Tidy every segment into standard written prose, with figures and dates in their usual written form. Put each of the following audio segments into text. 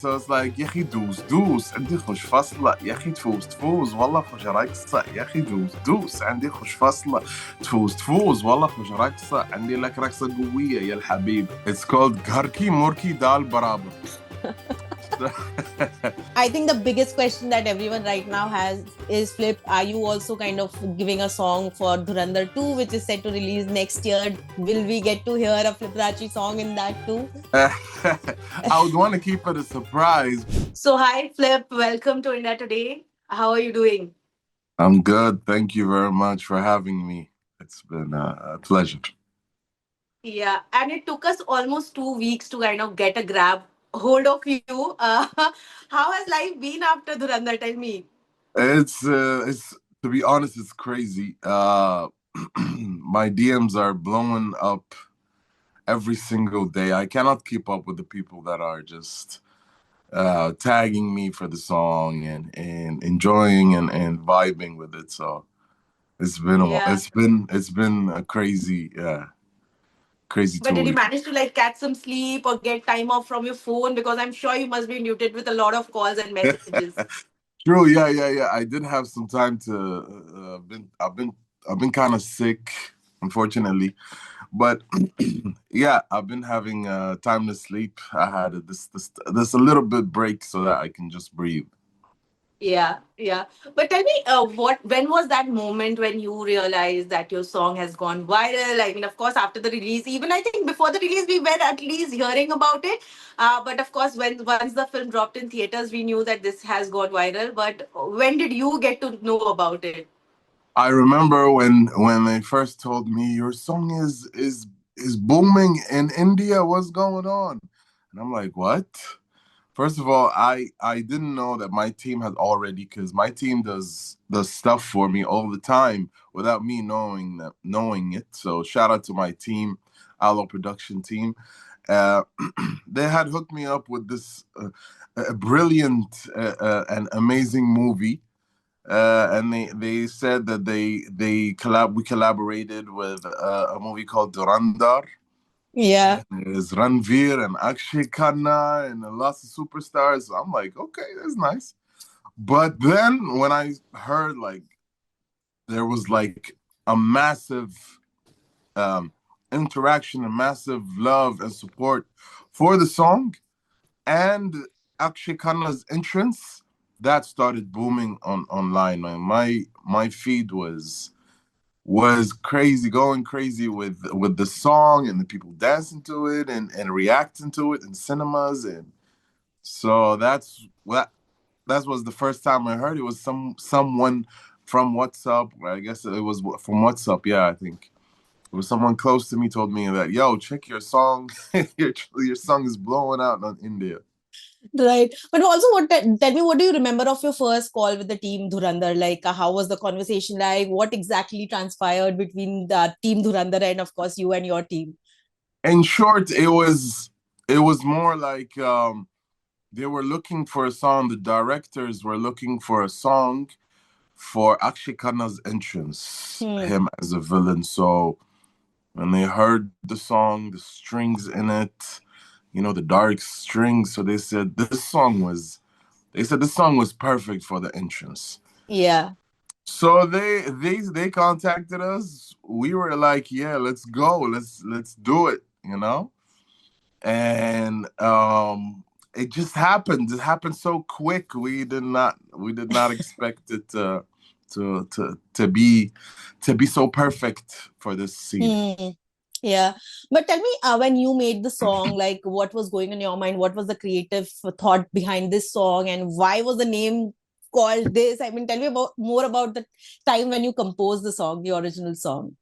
So it's like يا أخي دوس عندي خوش فصلة يا أخي تفوز والله خوش رقصة يا أخي دوس عندي خوش فصلة تفوز والله خوش رقصة عندي لك رقصة قوية يا الحبيب. It's called Gharki Murki Dal Barabar. I think the biggest question that everyone right now has is, Flip, are you also kind of giving a song for Dhurandhar 2, which is set to release next year? Will we get to hear a Flipperachi song in that too? I would want to keep it a surprise. So, hi, Flip. Welcome to India Today. How are you doing? I'm good. Thank you very much for having me. It's been a pleasure. Yeah, and it took us almost 2 weeks to kind of get a grab hold of you. How has life been after Dhurandhar? Tell me. It's to be honest, it's crazy. My DMs are blowing up every single day. I cannot keep up with the people that are just tagging me for the song and enjoying and vibing with it. So it's been a crazy But 2 did you weeks. manage to like catch some sleep or get time off from your phone? Because I'm sure you must be muted with a lot of calls and messages. True, yeah. I did have some time to. I've been kind of sick, unfortunately, but yeah, I've been having time to sleep. I had this a little bit break so that I can just breathe. Yeah. But tell me, when was that moment when you realized that your song has gone viral? I mean, of course, after the release, even I think before the release, we were at least hearing about it. But of course, when once the film dropped in theaters, we knew that this has gone viral. But when did you get to know about it? I remember when they first told me your song is booming in India. What's going on? And I'm like, what? First of all, I didn't know that my team had already, because my team does stuff for me all the time without me knowing it. So shout out to my team, Allo production team. Uh, they had hooked me up with this a brilliant and amazing movie. And they said that we collaborated with a movie called Dhurandhar. Yeah. There's Ranveer and Akshaye Khanna and lots of superstars. So I'm like, okay, that's nice. But then when I heard like there was like a massive um, interaction, a massive love and support for the song, and Akshay Khanna's entrance, that started booming on online. My feed was crazy, going crazy with the song and the people dancing to it and reacting to it in cinemas. And so that was the first time I heard it. Was someone from WhatsApp. I guess it was from WhatsApp. Yeah, I think it was someone close to me told me that, yo, check your song. your song is blowing out in India. Right. But also, tell me, what do you remember of your first call with the team Dhurandhar? Like, how was the conversation like? What exactly transpired between the team Dhurandhar and, of course, you and your team? In short, it was more like they were looking for a song. The directors were looking for a song for Akshay Khanna's entrance, him as a villain. So when they heard the song, the strings in it, the dark strings, so they said this song was perfect for the entrance. Yeah. So they contacted us. We were like, yeah, let's go. Let's do it. And it just happened. It happened so quick. We did not expect it to be so perfect for this scene. Yeah. But tell me, when you made the song, like, what was going in your mind? What was the creative thought behind this song, and why was the name called this? I mean, tell me more about the time when you composed the song, the original song.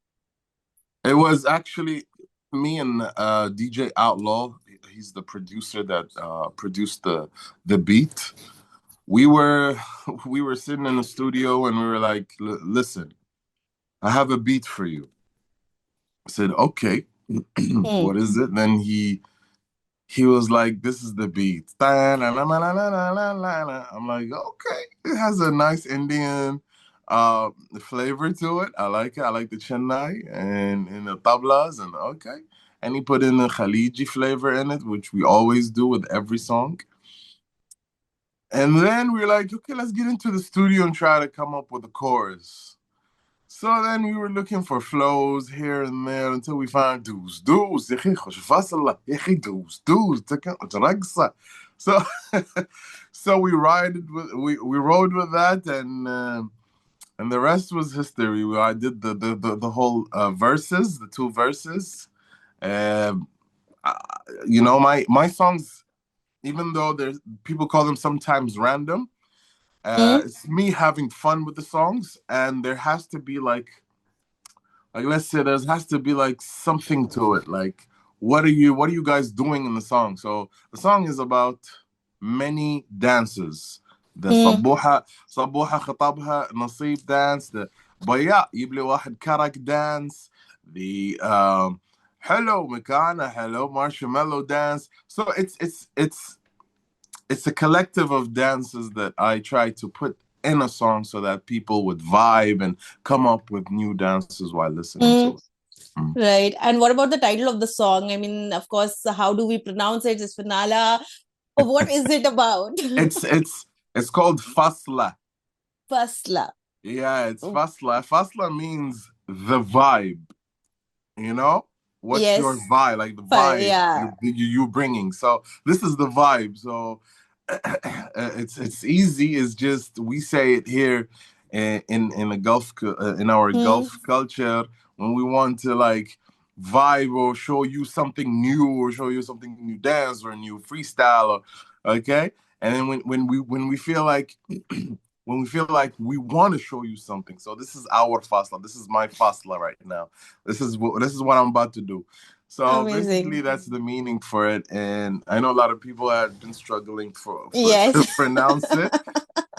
It was actually me and DJ Outlaw. He's the producer that produced the beat. We were we were sitting in the studio and we were like, listen, I have a beat for you. I said, okay, what is it? Then he was like, this is the beat. I'm like, okay, it has a nice Indian flavor to it. I like it. I like the Chennai and the tablas, and and he put in the Khaliji flavor in it, which we always do with every song. And then we're like, okay, let's get into the studio and try to come up with a chorus. So then we were looking for flows here and there until we found دوس دوس يا اخي خش فاصلة يا اخي دوس دوس ترقصة. So so we rode with that, and the rest was history. I did the whole verses, the two verses. Um, uh, my songs, even though there's people call them sometimes random, Mm, it's me having fun with the songs, and there has to be like let's say there has to be like something to it. Like what are you guys doing in the song? So the song is about many dances. The mm, صبوحة خطبها نصيب dance, the بياء يبلي واحد كرك dance, the hello مكانة hello marshmallow dance. So it's a collective of dances that I try to put in a song so that people would vibe and come up with new dances while listening to mm. it. Mm. Right. And what about the title of the song? I mean, of course, how do we pronounce it? Is Fa9la? What is it about? It's it's it's called Fasla. Fasla. Yeah, it's Fasla. Fasla means the vibe. You know, what's your Yes. vibe? Like the vibe Yeah. you bringing. So this is the vibe. So it's easy. It's just we say it here in the in our Hmm. Gulf culture when we want to like vibe or show you something new or show you something new dance or new freestyle or okay. And then when we feel like when we feel like we want to show you something. So this is our fasla. This is my fasla right now. This is what I'm about to do. So basically, Amazing. that's the meaning for it. And I know a lot of people have been struggling for Yes. to pronounce it,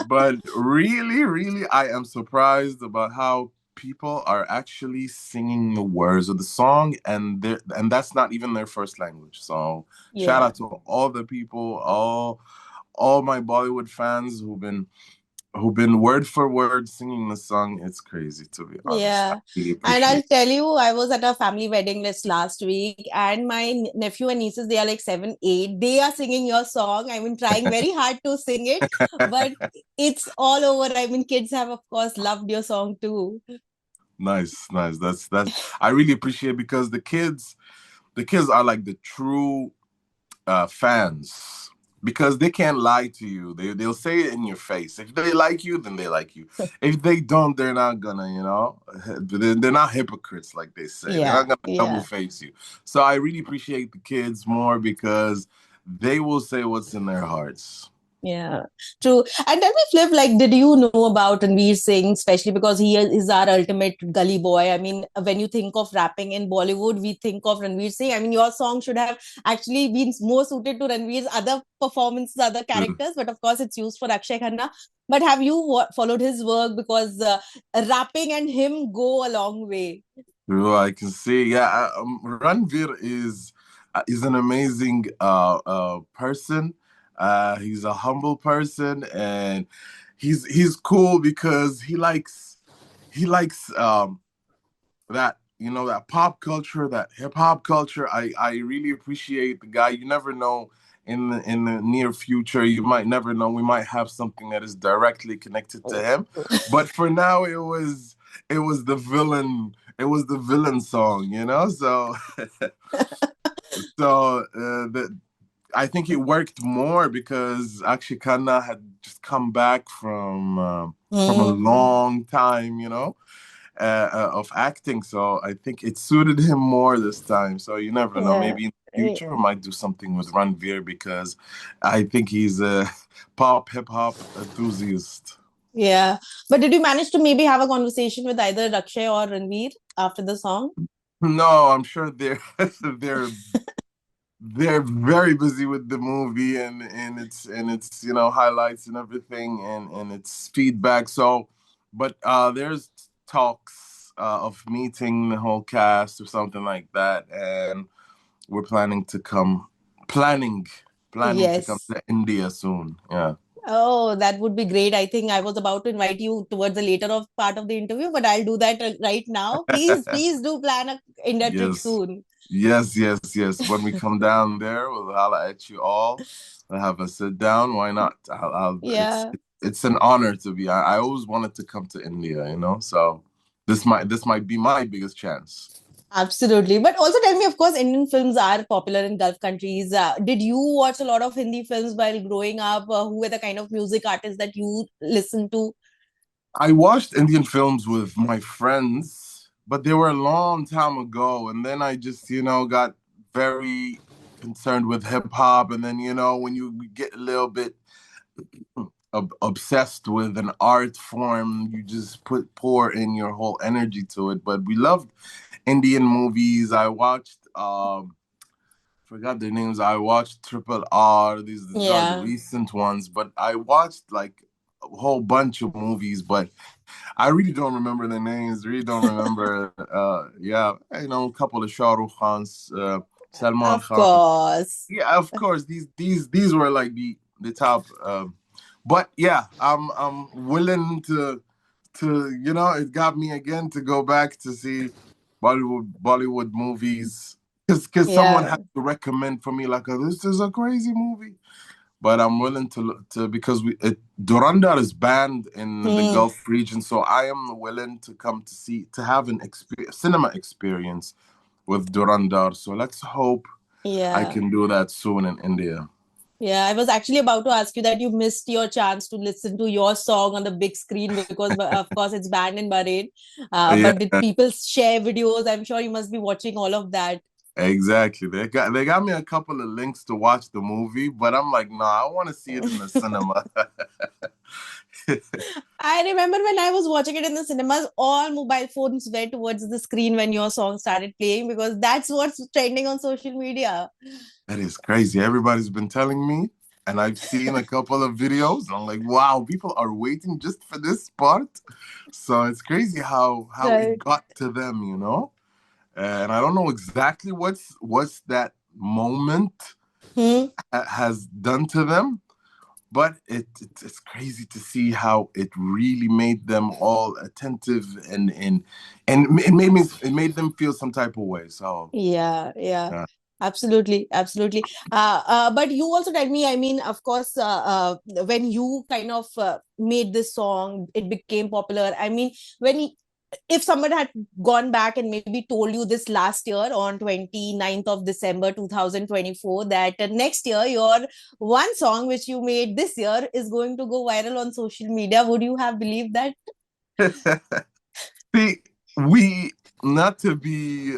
but really, really, I am surprised about how people are actually singing the words of the song, and that's not even their first language. So shout Yeah. out to all the people, all my Bollywood fans who've been word for word singing the song. It's crazy, to be honest. I Yeah. really And I'll appreciate tell you, I was at a family wedding list last week, and my nephew and nieces, they are like 7, 8. They are singing your song. I mean, trying very hard to sing it, but it. it's all over. I mean, kids have, of course, loved your song too. Nice, nice. That's I really appreciate it because the kids are like the true fans because they can't lie to you. They'll say it in your face. If they like you, then they like you. If they don't, they're not gonna, they're not hypocrites like they say. They're Yeah. not gonna double Yeah. face you. So I really appreciate the kids more because they will say what's in their hearts. Yeah, true. And tell me, Flip, like, did you know about Ranveer Singh, especially because he is our ultimate gully boy? I mean, when you think of rapping in Bollywood, we think of Ranveer Singh. I mean, your song should have actually been more suited to Ranveer's other performances, other Mm. characters, but of course, it's used for Akshay Khanna. But have you followed his work? Because rapping and him go a long way. Well, I can see. Yeah, Ranveer is an amazing person. He's a humble person, and he's cool because he likes that pop culture, that hip hop culture. I really appreciate the guy. You never know in the near future. You might never know. We might have something that is directly connected to him. But for now, it was the villain. It was the villain song. So I think it worked more because Akshay Khanna had just come back from a Hmm. long time, of acting. So I think it suited him more this time. So you never know. Yeah. Maybe in the future, we might do something with Ranveer because I think he's a pop hip hop enthusiast. Yeah. But did you manage to maybe have a conversation with either Akshay or Ranveer after the song? No, I'm sure they're they're they're very busy with the movie and its highlights and everything and its feedback. So, but there's talks of meeting the whole cast or something like that, and we're planning to come planning to come Yes. to India soon. Yeah. Oh, that would be great. I think I was about to invite you towards the later of part of the interview, but I'll do that right now. Please, please do plan a India trip Yes. soon. Yes. When we come down there, we'll holla at you all. We'll have a sit down. Why not? Yeah, It's an honor to be. I always wanted to come to India, you know. So this might be my biggest chance. absolutely. But also tell me, of course, Indian films are popular in Gulf countries. Did you watch a lot of Hindi films while growing up? Who were the kind of music artists that you listened to? I watched Indian films with my friends, but they were a long time ago. And then I just, got very concerned with hip hop. And then, when you get a little bit obsessed with an art form, you just pour in your whole energy to it. But we loved Indian movies. I watched forgot their names. I watched Triple R. These are the Yeah, recent ones, but I watched like a whole bunch of movies, but I really don't remember their names. Really don't remember. Yeah, a couple of Shah Rukh Khans, Salman of Khan. course. Yeah, of course. These were like the top. But yeah, I'm willing to it got me again to go back to see Bollywood movies because someone Yeah. had to recommend for me like this is a crazy movie. But I'm willing to because Dhurandhar is banned in the Hmm. Gulf region, so I am willing to come to have an cinema experience with Dhurandhar. So let's hope I Yeah. can do that soon in India. Yeah, I was actually about to ask you that you missed your chance to listen to your song on the big screen because, of course, it's banned in Bahrain. Yeah, But did people share videos? I'm sure you must be watching all of that. exactly. They got me a couple of links to watch the movie, but I'm like, nah, I want to see it in the cinema. I remember when I was watching it in the cinemas, all mobile phones were towards the screen when your song started playing because that's what's trending on social media. That is crazy. Everybody's been telling me, and I've seen a couple of videos, and I'm like, wow, people are waiting just for this part. So it's crazy how it Right. got to them, And I don't know exactly what's that moment Hmm. has done to them, but it's crazy to see how it really made them all attentive and it made them feel some type of way. So Yeah, yeah. yeah. Absolutely, absolutely. But you also tell me, I mean, of course, when you kind of made this song, it became popular. I mean, if someone had gone back and maybe told you this last year on 29th of December 2024 that next year your one song which you made this year is going to go viral on social media, would you have believed that? See, we not to be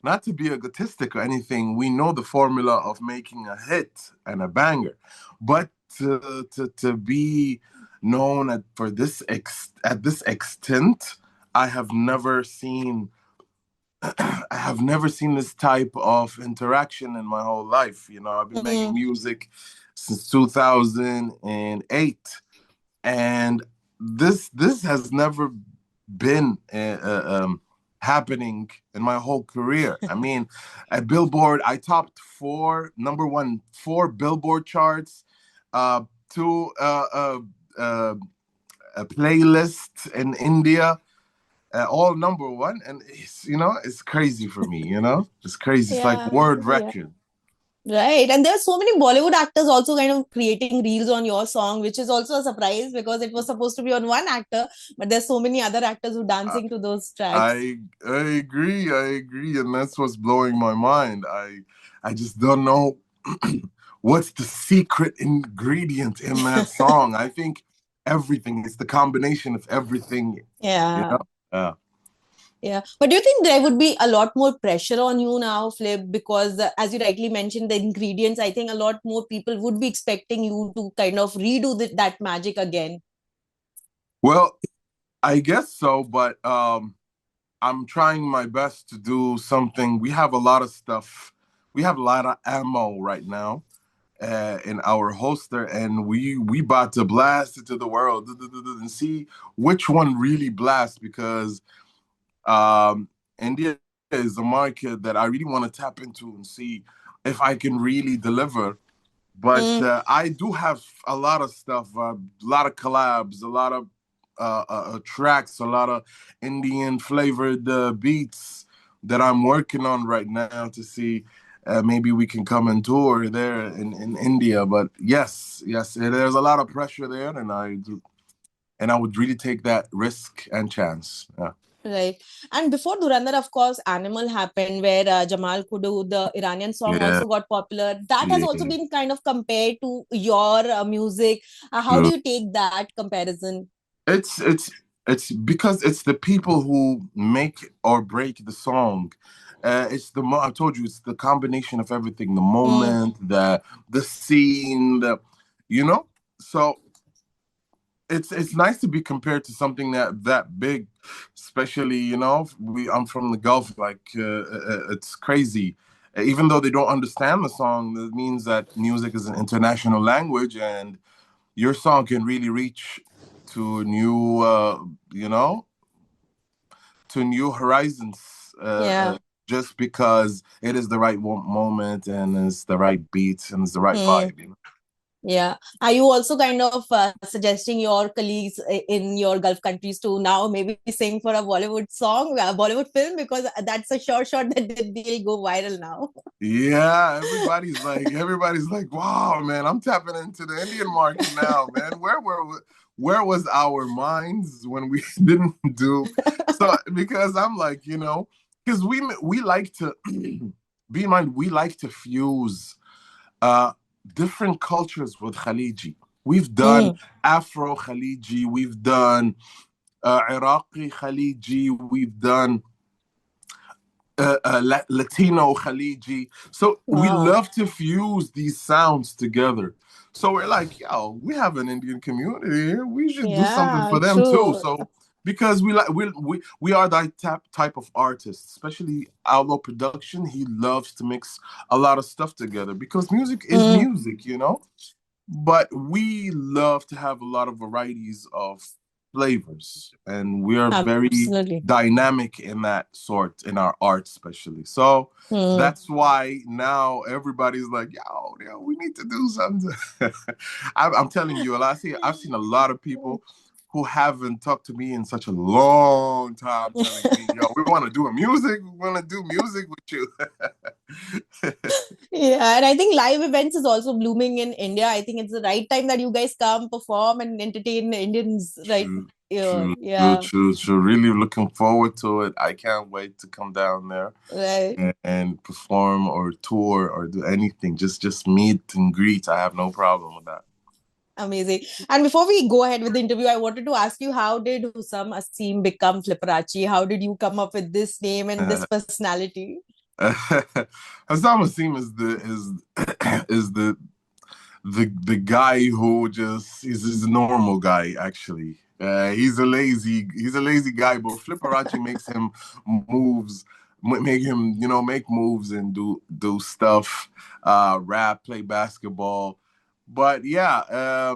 not to be egotistic or anything, we know the formula of making a hit and a banger. But to be known for at this extent, I have never seen I have never seen this type of interaction in my whole life. I've been making Hmm. music since 2008, and this has never been happening in my whole career. I mean, at Billboard, I topped number one, four Billboard charts, uh, two uh, a playlist in India, all number one, and it's crazy for me. It's crazy. It's like Yeah, world yeah. record. Right. And there are so many Bollywood actors also kind of creating reels on your song, which is also a surprise because it was supposed to be on one actor, but there's so many other actors who dancing to those tracks. I agree, and that's what's blowing my mind. I just don't know what's the secret ingredient in that song. I think everything. It's the combination of everything, you Yeah. know. Uh, Yeah. But do you think there would be a lot more pressure on you now, Flip? Because as you rightly mentioned, the ingredients, I think a lot more people would be expecting you to kind of redo that magic again. well, I guess so, but I'm trying my best to do something. We have a lot of stuff. We have a lot of ammo right now in our holster, and we about to blast it to the world and see which one really blasts because India is a market that I really want to tap into and see if I can really deliver But Mm. I do have a lot of stuff, a lot of collabs, a lot of tracks, a lot of Indian flavored beats that I'm working on right now to see maybe we can come and tour there in India. But yes, yes, there's a lot of pressure there, and I would really take that risk and chance. Yeah, Right. And before Dhurandhar, of course, Animal happened where Jamal Kudu, the Iranian song, yeah, also got popular. That has also yeah. been kind of compared to your music. How do True. you take that comparison? It's it's it's because it's the people who make or break the song. I told you it's the combination of everything, the Mm. moment, the scene, you know. So it's nice to be compared to something that big, especially I'm from the Gulf, like it's crazy. Even though they don't understand the song, that means that music is an international language, and your song can really reach to new you know to new horizons, Yeah. just because it is the right moment and it's the right beat and it's the right Mm. vibe. Yeah. Are you also kind of suggesting your colleagues in your Gulf countries to now maybe sing for a Bollywood song, a Bollywood film? Because that's a sure shot that they'll go viral now. Yeah, everybody's like, wow, man, I'm tapping into the Indian market now, man. Where was our minds when we didn't do so? Because I'm like, because we like to be in mind, we like to fuse uh different cultures with Khaliji. We've done Mm. Afro Khaliji, we've done Iraqi Khaliji, we've done Latino Khaliji. So we Wow. love to fuse these sounds together. So we're like, yo, we have an Indian community here. We should do something Yeah, for them too. true. So because we are that type of artist, especially Outlaw Production. He loves to mix a lot of stuff together because music is Mm. music. But we love to have a lot of varieties of flavors, and we are very Absolutely. dynamic in that sort in our art, especially. So Mm. that's why now everybody's like, yo, we need to do something. I'm telling you, I've seen a lot of people who haven't talked to me in such a long time telling me, yo, we want to do a music, we want to do music with you. Yeah, and I think live events is also blooming in India. I think it's the right time that you guys come perform and entertain Indians right True, here. true, true, Yeah, true, true. Really looking forward to it. I can't wait to come down there right. and perform or tour or do anything. Just meet and greet. I have no problem with Amazing. And before we go ahead with the interview, I wanted to ask you, how did Hussam Asim become Flipperachi? How did you come up with this name and this that. personality? Hassan Wasim is the guy who just is a normal guy actually. He's a lazy guy, but Flipperachi makes him moves, make him make moves and do stuff, rap, play basketball. But yeah,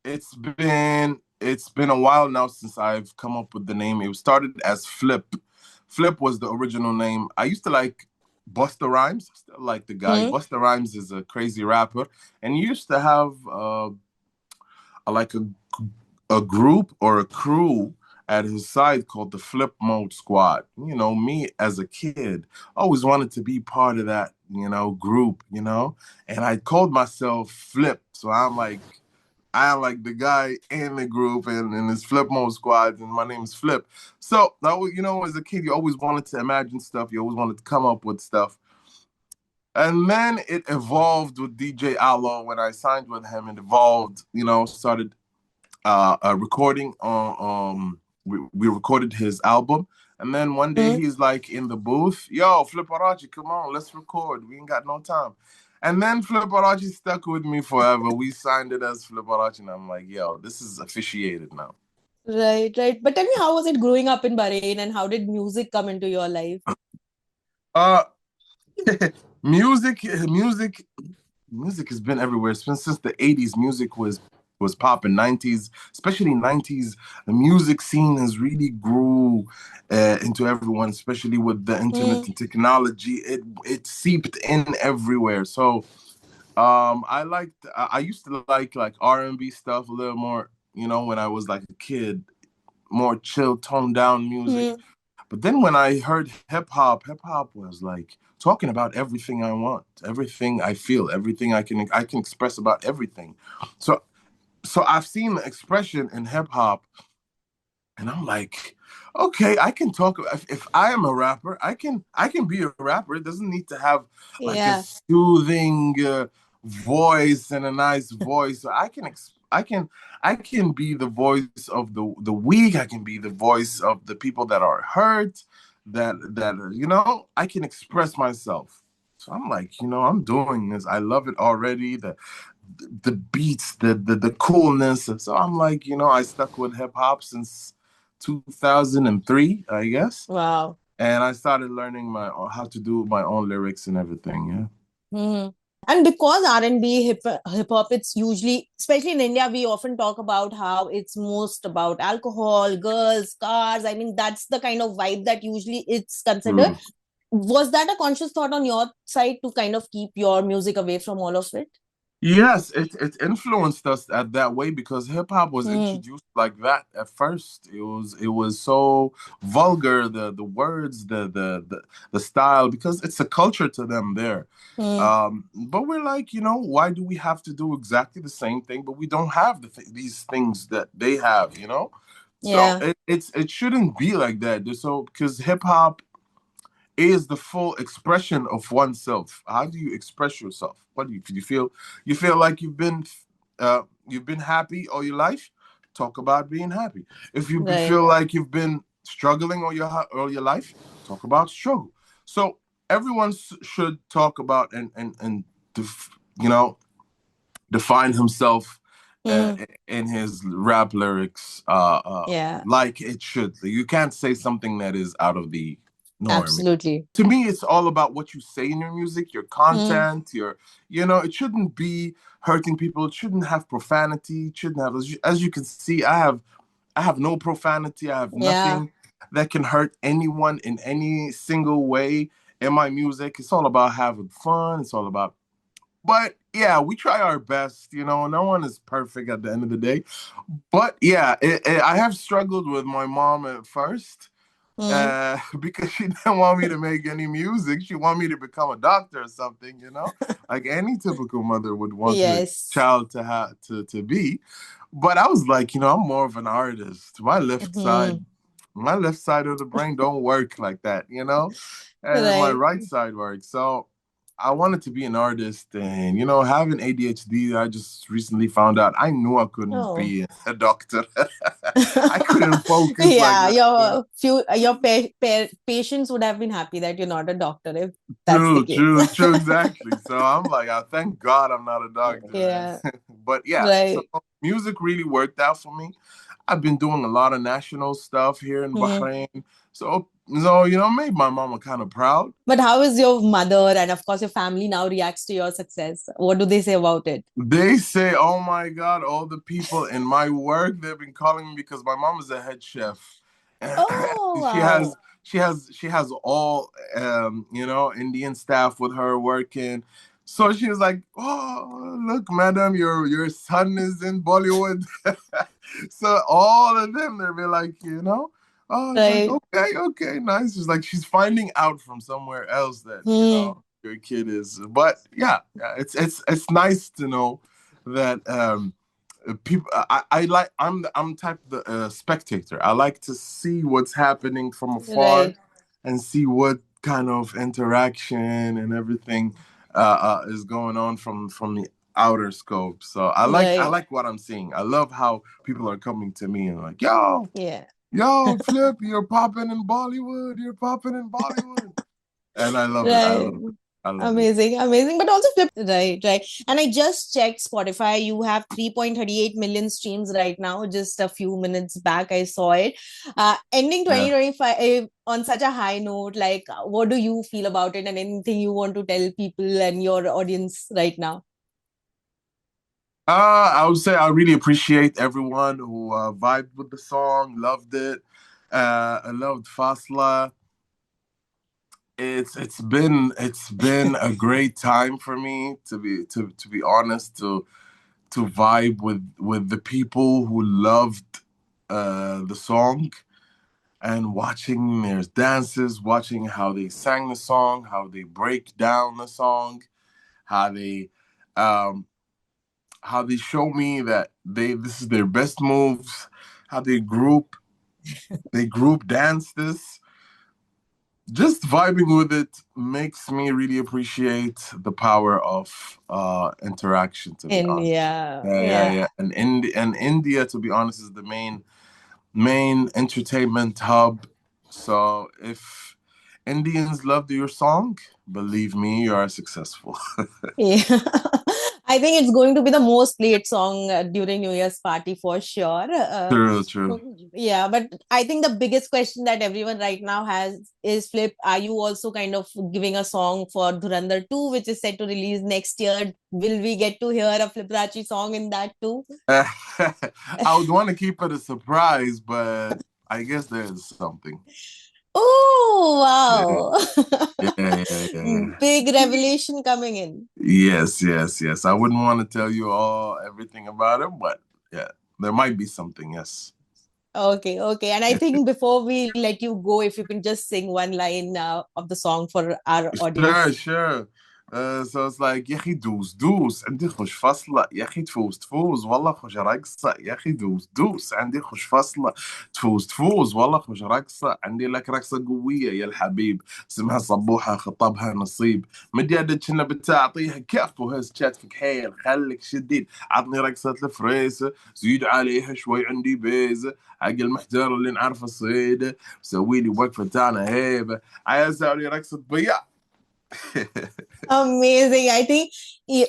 it's been a while now since I've come up with the name. It started as Flip. Flip was the original name. I used to like Busta Rhymes. I still like the guy. Hmm? Busta Rhymes is a crazy rapper, and he used to have like a group or a crew at his side called the Flip Mode Squad. Me as a kid, always wanted to be part of that, group, and I called myself Flip. So I am like the guy in the group and in this flip mode squad, and my name is Flip. So, as a kid, you always wanted to imagine stuff. You always wanted to come up with stuff. And then it evolved with DJ Outlaw. When I signed with him, it evolved, started recording. We recorded his album. And then one day Hmm? he's like in the booth, yo, Flipperachi, come on, let's record. We ain't got no time. And then Flipperachi stuck with me forever. We signed it as Flipperachi, and I'm like, yo, this is officiated now. Right, right. But tell me, how was it growing up in Bahrain and how did music come into your life? Uh, music has been everywhere. It's been since the '80s. Music was popping. '90s, especially '90s. The music scene has really grew into everyone, especially with the Hmm. internet and technology. It seeped in everywhere. So I used to like R&B stuff a little more, you know, when I was like a kid, more chill, toned down music. Hmm. But then when I heard hip hop was like talking about everything I want, everything I feel, everything I can express about everything. So I've seen the expression in hip hop, and I'm like, okay, I can talk. If I am a rapper, I can be a rapper. It doesn't need to have like a Yeah. soothing voice and a nice voice. I can be the voice of the weak. I can be the voice of the people that are hurt. That you know, I can express myself. So I'm like, you know, I'm doing this. I love it already. The beats, the coolness. So I'm like, you know, I stuck with hip hop since 2003, I guess, Wow. and I started learning my how to do my own lyrics and everything. Yeah. Hmm. And because R&B, hip hop, it's usually, especially in India, we often talk about how it's most about alcohol, girls, cars. I mean, that's the kind of vibe that usually it's considered. Mm. Was that a conscious thought on your side to kind of keep your music away from all of it? Yes, it influenced us at that way because hip hop was Hmm. introduced like that at first. It was so vulgar, the words, the style, because it's a culture to them there. Hmm. But we're like, you know, why do we have to do exactly the same thing, but we don't have these things that they have, you know? So Yeah. it shouldn't be like that. So because hip hop is the full expression of oneself. How do you express yourself? What do you feel? You feel like you've been happy all your life? Talk about being happy. If you Right. feel like you've been struggling all your life, talk about struggle. So everyone should talk about and you know, define himself uh, Hmm. in his rap lyrics Yeah. like it should. You can't say something that is out of the norm. Absolutely. To me, it's all about what you say in your music, your Hmm. content, your, you know, it shouldn't be hurting people. It shouldn't have profanity. It shouldn't have, as you can see, I have no profanity. I have Yeah. nothing that can hurt anyone in any single way in my music. It's all about having fun. It's all about, but yeah, we try our best. You know, no one is perfect at the end of the day. But yeah, I have struggled with my mom at first Hmm. because she didn't want me to make any music. She wanted me to become a doctor or something, you know, like any typical mother would want her Yes. child to have to be. But I was like, you know, I'm more of an artist. Hmm. My left side of the brain don't work like that, you know, and my Right. right side works. So I wanted to be an artist, and you know, having ADHD, I just recently found out. I knew I couldn't Oh. be a doctor. I couldn't focus like Yeah, that. your patients would have been happy that you're not a doctor if that's the True, case. true, exactly. So I'm like, I thank God I'm not a doctor, man. Yeah, But yeah, so right. music really worked out for me. I've been doing a lot of national stuff here in Hmm. Bahrain. So you know, made my mama kind of proud. But how is your mother and of course your family now reacts to your success? What do they say about it? They say, "Oh my God, all the people in my work, they've been calling me because my mom is a head chef, and Oh, she wow. has she has all you know, Indian staff with her working." So she was like, "Oh, look, madam, your son is in Bollywood." So all of them, they'll be like, you know, oh, it's like, Right. okay, okay, nice. It's like she's finding out from somewhere else that, you Hmm. know, your kid is. But yeah, yeah, it's nice to know that people. I like I'm type of the spectator. I like to see what's happening from afar Right. and see what kind of interaction and everything is going on from the outer scope. So I Right. like what I'm seeing. I love how people are coming to me and like, yo, Yeah. yo, Flip, you're popping in Bollywood. You're popping in Bollywood. And I love it. I Right. love it. I love it. Amazing, amazing. But also flip, right, right. And I just checked Spotify. You have 3.38 million streams right now. Just a few minutes back, I saw it. Ending Yeah. 2025 on such a high note, like, what do you feel about it and anything you want to tell people and your audience right now? I would say I really appreciate everyone who vibed with the song, loved it. I loved Fasla. it's been a great time for me to be honest, to vibe with the people who loved the song, and watching their dances, watching how they sang the song, how they break down the song, how they um how they show me that they this is their best moves, how they group dance this. Just vibing with it makes me really appreciate the power of interaction, to be honest. India. Yeah, yeah, Yeah. yeah. And India, to be honest, is the main entertainment hub. So if Indians loved your song, believe me, you are successful. Yeah. I think it's going to be the most played song during New Year's party for sure. True, true. Yeah, but I think the biggest question that everyone right now has is Flip, are you also kind of giving a song for Dhurandhar 2, which is set to release next year? Will we get to hear a Flipperachi song in that too? I would want to keep it a surprise, but I guess there is something. Yeah, Oh, yeah, wow. yeah, yeah, yeah. Big revelation coming in. Yes, yes, yes. I wouldn't want to tell you everything about it, but yeah, there might be something. Yes. Okay, okay. And I think before we let you go, if you can just sing one line of the song for our Sure, audience. sure. So it's like يا أخي دوس دوس عندي خوش فصلة يا أخي تفوز تفوز والله خوش رقصة يا أخي دوس دوس عندي خوش فصلة تفوز تفوز والله خوش رقصة عندي لك رقصة قوية يا الحبيب اسمها صبوحة خطبها نصيب مد يدك كنا بتعطيها كف وهز كتفك حيل خليك شديد عطني رقصة الفريسة زيد عليها شوي عندي بيزة حق المحتار اللي نعرف الصيدة سوي لي وقفة أنا هيبة عايز أسوي رقصة بياع. Amazing. I think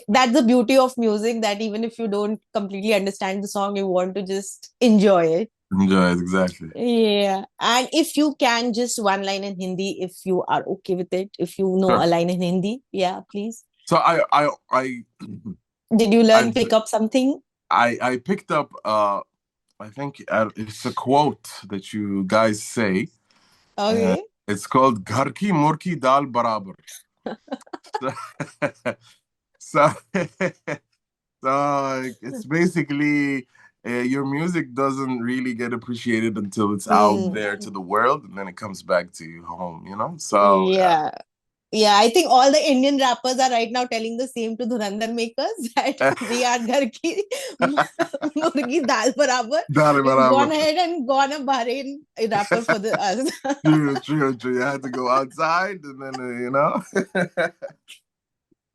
that's the beauty of music, that even if you don't completely understand the song, you want to just enjoy it. Enjoy it, exactly. Yeah. And if you can, just one line in Hindi, if you are okay with it, if you know a Sure. line in Hindi, yeah, please. So Did you learn, I've pick up something? I picked up I think it's a quote that you guys say. Uh, Okay. it's called "Ghar ki murki dal barabar." So, so, it's basically your music doesn't really get appreciated until it's out Mm, there to the world, and then it comes back to you home. So yeah. yeah. Yeah, I think all the Indian rappers are right now telling the same to Dhurandhar makers that we are ghar ki murgi dal barabar. Dal We've barabar. gone ahead and gone a Bahrain rapper for us. True, true, true. You had to go outside, and then.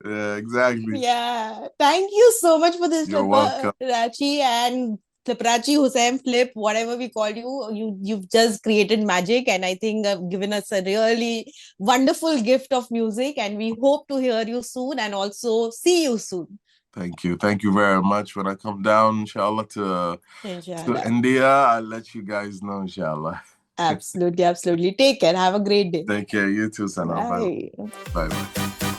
Yeah, exactly. Yeah, thank you so much for this, You're welcome. Flipperachi and Flipperachi, Hussein, Flip, whatever we call you. You've just created magic, and I think given us a really wonderful gift of music. And we hope to hear you soon and also see you soon. Thank you. Thank you very much. When I come down, inshallah, to Inshallah. India, I'll let you guys know, inshallah. Absolutely, absolutely. Take care. Have a great day. Take care. You too, Sana. Bye Bye. bye.